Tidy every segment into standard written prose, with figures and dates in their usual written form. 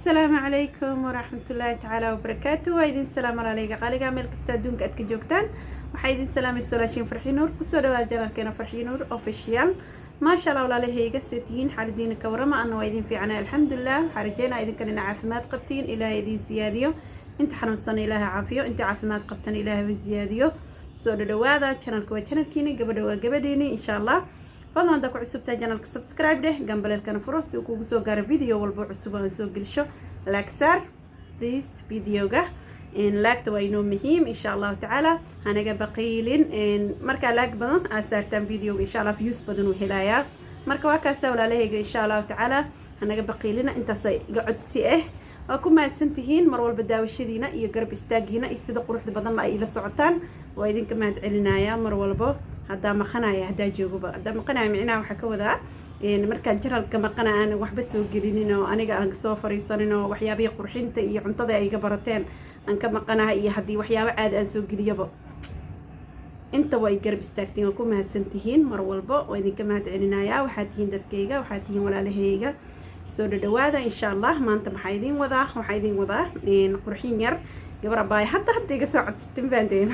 السلام عليكم ورحمة الله تعالى وبركاته. وإذن سلام عليكم قالقا ميل كستا دونك أدك جوجتان وحيدين سلام السلاشين فرحي نور كسودا واجران كينا فرحي نور أوفيشيال ما شاء الله ولا هيك ستين حالدين كورما أنا وإذن في عنا الحمد لله حرجينا إذن كنا عافمات قبتين إلى يدين زياديو أنت حنوصن إلها عافية أنت عافمات قبتن إلها بزياديو سودا دوادا channel كوا channel كيني قبديني إن شاء الله فضلا داكو عسوبتا جانالك سبسكرايب ده جنبالكنا فروس وكو سو غار فيديو والبو عسوبا سو غلشو لايك سار بليز فيديوغا ان لايك وينو مهم ان شاء الله تعالى هنغا بقيلين ان marka لايك بدن اسارتان فيديو ان شاء الله فيوز بدن وهلايا marka waa ka sawlaleeyga in sha Allah ta'ala hanaga baqeelina intaasay gacodsi oo ku maasantihiin mar walba daawashadiina iyo garab istaagiina iyo sida quruxda badan ay ila socotaan waa idinka mahad celinaya mar walba hadda maqanaya hadda joogoba hadda maqanaya micnaa waxa ka wadaa markaan jaralka maqanaa aan waxba soo gelinin oo aniga aan soo fariisanin oo waxyaabaha qurxinta iyo cuntada ay iga barateen aan ka maqanahay iyo hadii waxyaabo caadi aan soo geliyaba inta way garab istaagteen oo ku mahadsantihiin mar walba waa idinka mahad celinaya waxaad tihiin dadkayga waxaad tihiin walaalahayga soo dhawaada insha Allah maanta maxay idin wadaa qurxin yar gabar abaay hadda iga soo codsatin baandeen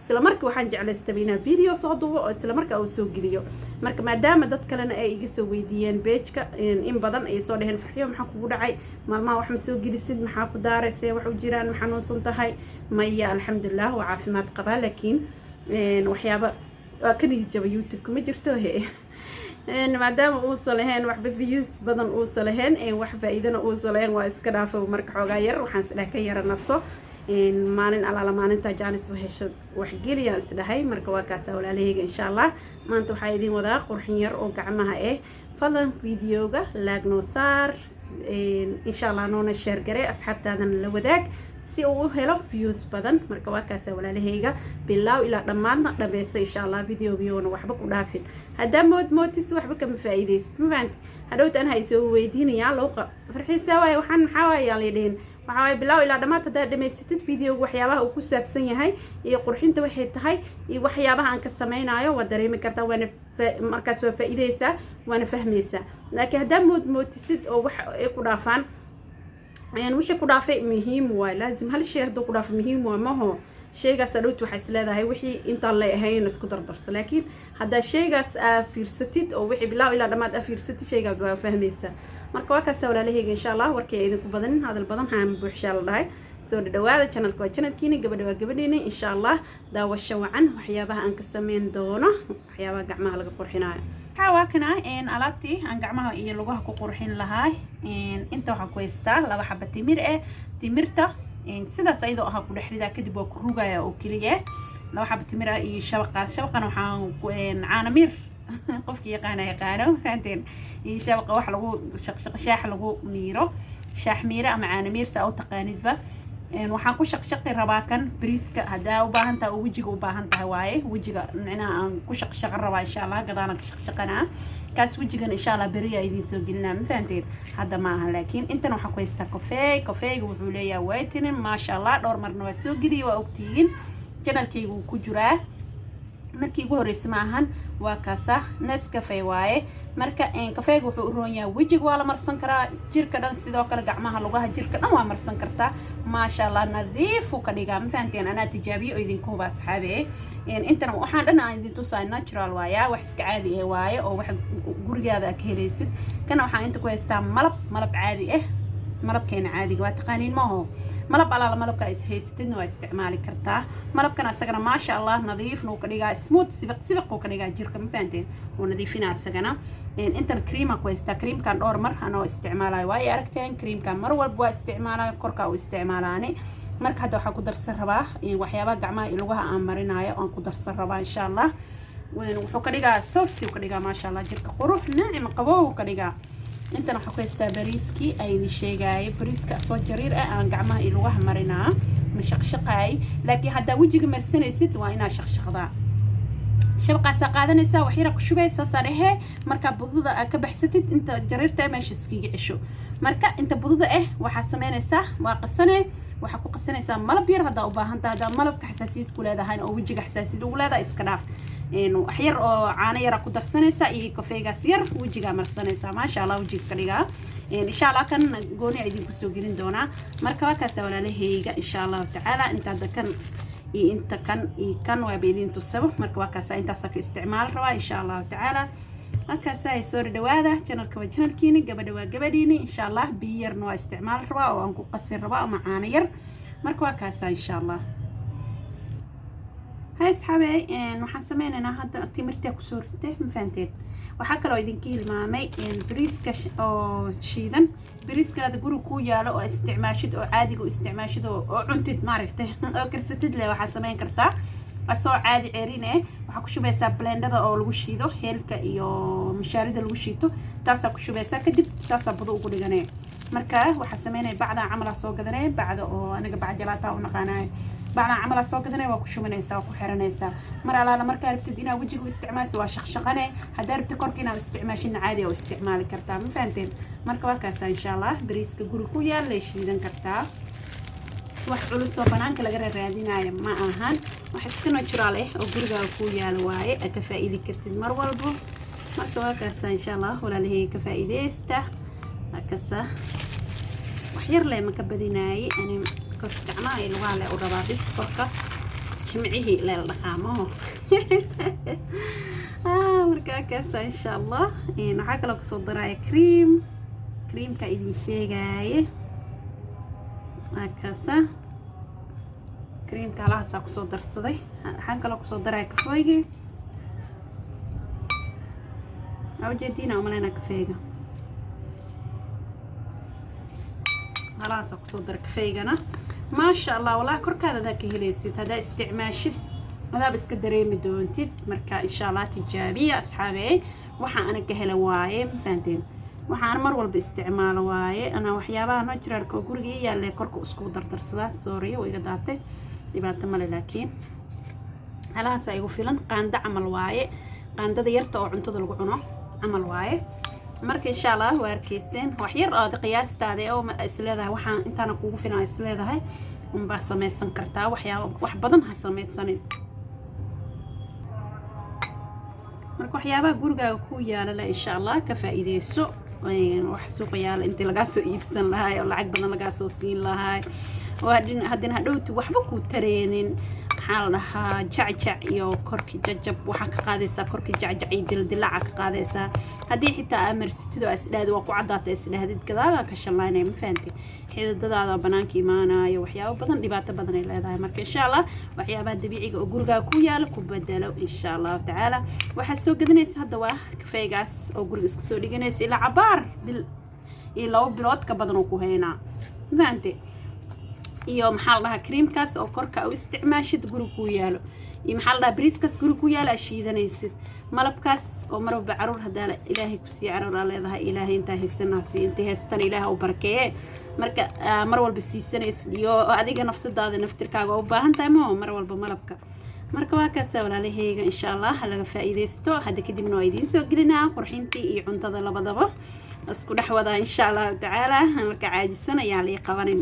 isla markii waxaan jeclaystay inaan video soo duubo oo isla markaa uu soo geliyo marka maadaama dad kalena ay iga soo weydiiyeen page-ka in badan ay soo dhaheen farxiyo maxaa kugu dhacay maalmaha wax ma soo gelisid maxaa ku daarayse wax u jiraan ma xanuunsan tahay maya alxamdulillah waa caafimaad qabaa laakiin waxyaaba waa ka niyad YouTube kuma jirto maadaama uusan lahayn waxba views badan uusan lahayn wax faa'iidana uusan lahayn waa iska dhaafo marka xoogaa yar waxaan isdhahay ka yaranaso maalin alaala maalinta jaanis u hesho wax geliya isdhahay marka waa kaas walaalahayga insha Allah maanta waxaa idin wadaa qurxin yar oo gacmaha fadlan videoga laag noo saar insha Allah noona share garee asxaabtaadana la wadaag si uu helo views badan marka waa kaas walaalahayga bilaaw ilaa dhamaadna dhameeyso insha Allah videogiyoona waxba ku dhaafin hadda mootis waxba kama faa'iideysid ma fahanti hadhowtaan hayso weydiinaya looqa farxiisa way waxaan maxaa waaya leedeen waxa way bilaaw ilaa dhamaad hadda dhameysatid videoga waxyaabaha uu ku saabsan yahay iyo qurxinta waxay tahay iyo waxyaabaha aan ka sameeynayo waa dareemi kartaa waana markaas waa faa'iideysa waana fahmeysa laakiin hadda mootisid oo wax ay ku dhaafaan wixii ku dhaafay muhiim waa laazim hal shay haduu ku dhaafo muhiim waa maho shaygaas adhoot waxa isleedahay wixii inta la ahayn isku dardarso laakiin hadda shaygaas fiirsatid oo wixii bilaaw ilaa dhamaad fiirsatid shaygaas waa fahmeysa marka waa kaas walaalahayga insha Allah warkay idinku badan hadal badan haan buuxsha la dhahay soo dhawaada channelka waa channelkiina gabadheena insha Allah daawasho wacan waxyaabaha aan ka sameyn doono waxyaabaha gacmaha laga qurxinayo حاوكنا إن ألاتي عن جمعها إيه لغة كقرحين لها إن أنت وحكويستا لو حبة تمرتا إن سيدا سيدا أهاكو لحريدا كدب وكروجا أو كليه لو حبة تمرة إيه شبقة نوحا إن عانمير قفكي يقانا فانتين إيه شبقة واحد لغو شاح لغو ميرو شاح ميرة أم عانمير سأو تقانيد با waxaan ku shaqshaqi rabaa kan briiska hadaa u baahan tahay wajiga u baahan tahay waaye wajiga macnaa aan ku shaqshaqan rabaa insha Allah gadaan ka shaqshaqana kaas wajigan insha Allah bariya idin soo gelinaa ma fahanteen hadda ma aha laakiin intan waxa ku haystaa kafeega wuxuu leeyahay waytin ma sha Allah dhowr marna waa soo geliyay waa ogtiin channelkaygu ku jiraa markii ugu horeysay ma ahan waa kaasa Nescafe waaye marka kafeega wuxuu u roon yahay wajiga waa la marsan karaa jirka dhan sidoo kale gacmaha lugaha jirka dhan waa marsan kartaa ma sha Allah nadiif u ka dhigaa ma fahanteen ana tijaabiyo idinku huba asxaabe intana waxaan dhan aan idin tusay natural waaye wax iska caadi ah waaye oo wax gurigaada ka helaysid kana waxaan inta ku haystaa malab caadi ah malabkeena caadiga waa taqaaniin ma ho malab alaala malabka is haysatidna waa isticmaali kartaa malabkana asagana ma sha Allah nadiifna uu ka dhigaa smooth sibiq uu ka dhigaa jirka ma fahanteen oo nadiifina asagana intan creama ku haystaa creamkan dhowr mar anoo isticmaalayo waa aragteen creamkan mar walba waa isticmaalayo korka uu isticmaalaani marka hadda waxa ku darsan rabaa waxyaabaha gacmaha iyo lugaha aan marinayo aan ku darsan rabaa insha Allah wuxuu ka dhigaa soft uu ka dhigaa ma sha Allah jirka qurux naacim qabow uu ka dhigaa intan waxa ku haystaa bariiski ay sheegay bariiska soo jariir aan gacmaha iyo lugaha marinaa ma shaqshaqay laakiin hadda wajiga marsanaysid waa inaa shaqshaqdaa shabaqaasa qaadanaysa wax yar ku shubaysa sarehe marka budada ka baxsatid inta jariirta meesha iskiga cisho marka inta budada waxa sameynaysa waa qasane waxa ku qasanaysa malab yar hada u baahan tahay hada malabka xasaasiyad ku leedahay oo wajiga xasaasiyad u leedahay iska dhaaf إنه أحير أو عانية راكو درسنة سا إيه كافيه جاسير وجيجا مرسنة سا ما شاء الله وجيك كليجا إن شاء الله كان قوني أيدين كسو جرين دونا مركبة كاسة ولا لهيجا إن شاء الله تعالى أنت هذا كان وبيدين تصبح مركبة كاسة أنت سك استعمال روا إن شاء الله تعالى كاسة يصير دواده جنر كوجنر كيني قبديني إن شاء الله بير نوع استعمال روا أو أنكو قصير روا معانا ير مركبة كاسة إن شاء الله هاي أصحابي waxaan sameynaa hadda timirta ku soo ritay mafaanteen waxa kale oo idinka hilmaamay bariiska oo shiidan bariiskaada guri ku yaalo oo isticmaashid oo caadiga u isticmaashid oo cuntid maaragtay oo karsatid le waxa sameyn kartaa asoo caadi ceerine waxa ku shubaysaa blendada oo lagu shiido heelka iyo mishaarida lagu shiito taas ku shubaysaa kadib saas badu ugu dhiganay marka waxa sameynay bacda camal soo gadanay bacda oo aniga bacjalaata u naqaanay بعنا عمل سوق دنا وكشومنا يساق وحرنا يسا مر على مركب ربتدينا وجهه واستعمال سوا شقشقنا هذا ربتكوركينا واستعماشنا عادي واستعمال كرتا مفهمتين مركبة كاسة إن شاء الله بريسك جروكويا ليش إذا كرتا وحلو سو بنانك لقرا رادينا ما أهان وحسكنا تشراليه وجرجا كويا لواي أكفائدي كرتين مر والبو مركبة كاسة إن شاء الله ولا لهي كفائدي استه كاسة وحير لي مكبديناي يعني استعمال الوالي وربابيس فرقة شمعيه للقامه مركا كاسة إن شاء الله نحاك لك صدراء كريم كايدين شيغاي كاسة كريم كالاها ساكو صدر صدي حاك لك صدراء كفايجي أو جدينا وملينا كفايجا خلاص أكو صدر كفايجنا ما شاء الله والله كرك هذا ذاك هليسيت هذا استعماشي هذا بس كدري مدونتي مركا إن شاء الله تجابية أصحابي وحا أنا كهلا واي فهمتين وحا أنا مرول باستعمال واي أنا وحيابها نجرى الكوكورجي ياللي كرك أسكو دردر صدا سوري ويقداتي يبات مالي لكن هلا سايقو فيلن قاندة عمل واي قاندة يرتا أو عنتو دلقعنا عمل واي marka insha Allah waa arkayseen wax yar oo qiyaastaada oo isleedahay waxaan intaan kugu filan isleedahay ba sameeysan kartaa wax badan ha sameeysanin marka waxyaabaha gurigaaga ku yaala insha Allah ka faa'iideyso wax suuq yaala inta laga soo iibsan lahaay oo lacag badan laga soo siin lahaay hadina hadhowti waxba ku tareenin حالها جعجع يو كركي ججب وحك قادسة كركي جعجع يدلع قادسة هذه حتى أمر ستدو أسئلة وقعدات أسئلة هذه كذا كشلانة مفهمتي هذا هذا بنانك إيمانا يوحيا وبدن دبات بدن إلى هذا مرك إن شاء الله وحيا بعد بيعي وجرجا كويا لكم بدلوا إن شاء الله تعالى وحسوا قد ناس هذا كفايجاس أو جرجس كسوري جناس إلى عبار إلى بلاد كبدنوا كهينا فهمتي iyo maxaa la creamkaas oo korka u isticmaashid guri ku yaalo iyo maxaa la bariiskaas guri ku yaala shiidanaysid malabkaas oo marba caruur hadaa ilaahay ku sii caruur leedahay ilaahay inta heesanaasi inta heestan ilaahay u barkeeye marka mar walba siisanaysid iyo adiga nafsadaada naftirkaaga u baahan tahay mar walba malabka marka waa kaas walaalahayga insha Allah laga faa'iideysto hada kadibna waa idin soo gelinaa qurxintii iyo cuntada labadaba isku dhaxwada insha Allah taala marka caajisan ayaa la qabanin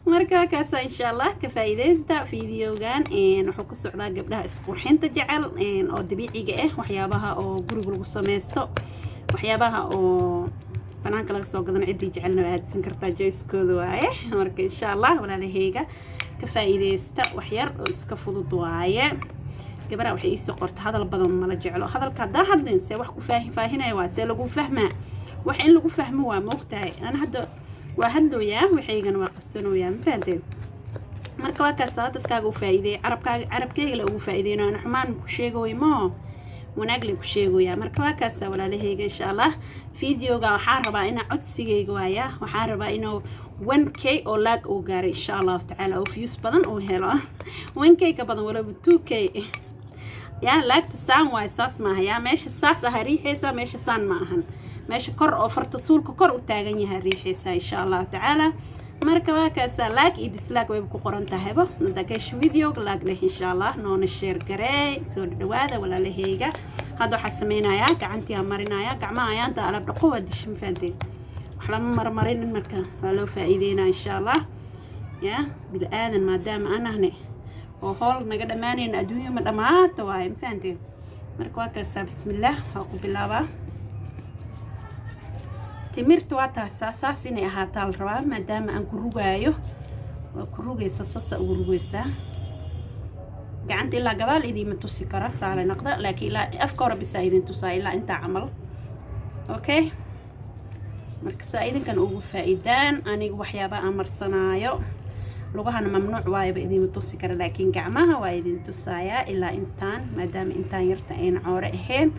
marka kaas insha Allah ka faa'iideysta fiidiyogan wuxuu ku socdaa gabdhaha isku xinta jecel oo dabiiciga ah waxyaabaha oo guriga lagu sameesto waxyaabaha oo banaanka laga soo gadan cidii jecelna aadsan kartaa joyskooda waaye marka insha Allah walaalahayga ka faa'iideysta wax yar oo iska fudud waaye gabadha waxay isoo qortay hadal badan ma la jecelo hadalka hadin see wax ku faahinay waa see lagu fahmaa wax in lagu fahmo waa moogtahay ana hadda وهدويا وحيجن وقصنويا مفهمتين مركب كاسات كاجو فايدة عرب كيجي لو فايدين أنا حمان كشيجوي ما ونقلي كشيجويا مركب كاسة ولا لهيج إن شاء الله فيديو جا حاربة إنه عدسي جوايا وحاربة إنه 1K أو لاج أو جاري إن شاء الله تعالى أو فيوس بدن أو هلا 1K كبدن ولا 2K يا لاج تسام واساس ما هي ماشي ساس هريحة ماشي سان معهن ماشي كر أو فرتصول كر وتاجني هالريحة إن شاء الله تعالى مركبة كاسة لاك يدسلاك ويبقى قرن تهبه ندكش فيديو لاك له إن شاء الله نون الشير كراي سور دواده ولا لهيجا هذا حسمينا يا كعنتي أمرنا يا كعما يا أنت على بقوة دش مفندين وحلا مرمرين المكان ولو فائدينا إن شاء الله يا بالآذن ما دام أنا هنا وهول نقدر ماني الدنيا من دمعات واي مفندين مركبة كاسة بسم الله فوق بالله timirta waa taas inay ahaataa la rabaa maadaama aan ku rugaayo waa ku rugaysa sasa ugu rugaysaa gacanta ilaa gadaal idiima tusi kara raali noqda laakiin ilaa afka hore bisa idin tusaa ilaa intaa camal okay marka saa idinkan ugu faa'iidaan aniga waxyaaba aan marsanaayo lugahana mamnuuc waayba idiima tusi kara laakiin gacmaha waa idin tusayaa ilaa intaan maadaama intaan yarta ayna coore ahayn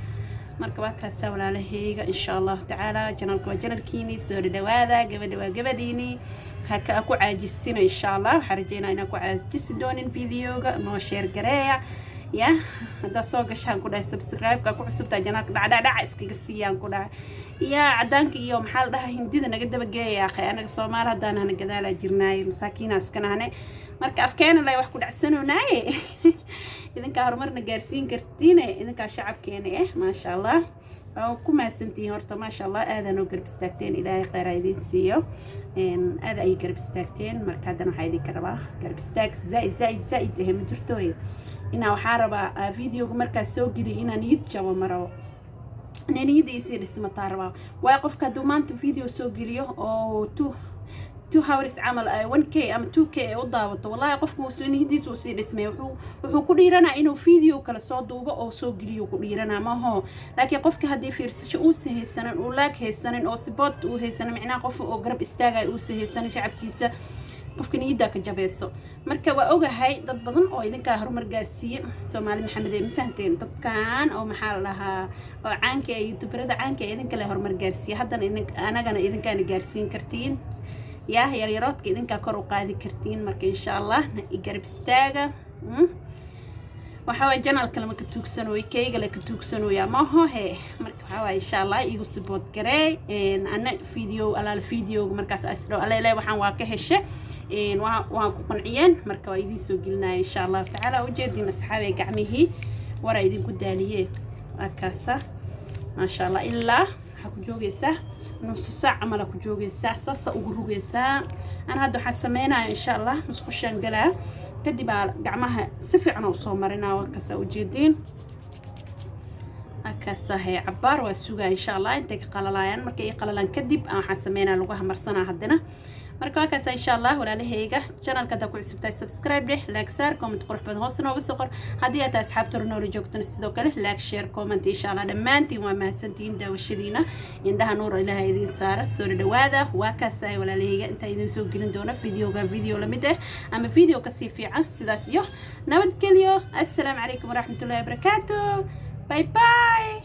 marka waa kaasa walaalahayga insha Allah taala janalka waa janalkiini soo dhawaada gabadha waa gabadhiini haka aku caajisina insha Allah waxaan rajeynaa inaan ku caajisi doonin videoga noo share gareeya ya hada soo gashaan ku dhahay subscribe ka ku cusubtaa janalka dhacdhac iskaga siiyaan ku dhahay ya cadaanka iyo maxaa la dhahay hindida naga daba geeya akhay anaga Soomaali hadaan ana gadaala jirnaay masaakiinaas kanaane marka afkeena lay wax ku dhacsanoonay idinka horumarna gaarsiin kartiin idinka shacabkeena ma sha Allah oo ku maasantiin horta ma sha Allah aadan oo garab istaagteen ilaahay khayr idin siiyo aad ay garab istaagteen marka hadan waxa idin karaba garab istaag zaid ma jirtooy ina waxa rabaa videoga marka soo geli inaan yid jabo maro nanidiisi dhismataa rabaa waa qofka dumaanta video soo geliyo oo 2 hours camal 1k ama 2k oo daawato wallahi qofku uu niyadiisu sii dhismay wuxuu ku dhiiranaa inuu video kala soo duubo oo soo geliyo ku dhiiranaa ma ho laakiin qofka hadii fiirsasho uu sahaysanan uu laag haysanan oo support uu haysanan macnaa qof oo garab istaagay uu sahaysanan shacabkiisa qofka niyada ka jabeeso marka waa ogahay dad badan oo idinka horumar gaarsiiyay Soomaali Maxamed ay fahanteen dadkan oo maxaa la dhahaa oo caanka ay youtuberada caanka ay idinka la horumar gaarsiiyay haddana anagana idinkaana gaarsiin kartiin يا ياريرات كده إنك كرو قاعد كرتين مرك إن شاء الله يقرب استاجا وحاول جنا الكلمة كتوك سنوي كي قال كتوك سنوي ما هو هي مرك حاول إن شاء الله يجوا سبوت كراي إن أنا فيديو على الفيديو مركز أسرع على لا وحن واقع الشيء إن وكون عيان مرك وايدي سوقلنا إن شاء الله تعالى وجدين أصحابي قعمه ورا يدين قداليه أكاسة ما شاء الله إلا حكوا جوجسه نص ساعة عمله كجوجي الساعة صاصة وجروجي الساعة أنا هذا حسمينا إن شاء الله مسخشان قلا كدي بقى جمعها سفعنا وصومرنا وكسا وجدين أكسا هي عبار والسوق إن شاء الله أنت قللايان مركي قللان كدب أنا حسمينا لغها مرسنا هدنا مركا كاسا إن شاء الله ولا لهيجا channel كذا كل سبتاي سبسكرايب له لايك شير كومنت قرح بدن هوسنا وقصقر هدي أصحاب ترنور جوكتن استدو كله لايك شير كومنت إن شاء الله دمانتي وما سنتين دا وشدينا إنها نور إلها يدين سارة سورة دواذا وكاسا ولا لهيجا أنت يدين سوق جلندونا فيديو لمده أما فيديو كسيف في عن سداسيو نود كليو السلام عليكم ورحمة الله وبركاته باي باي.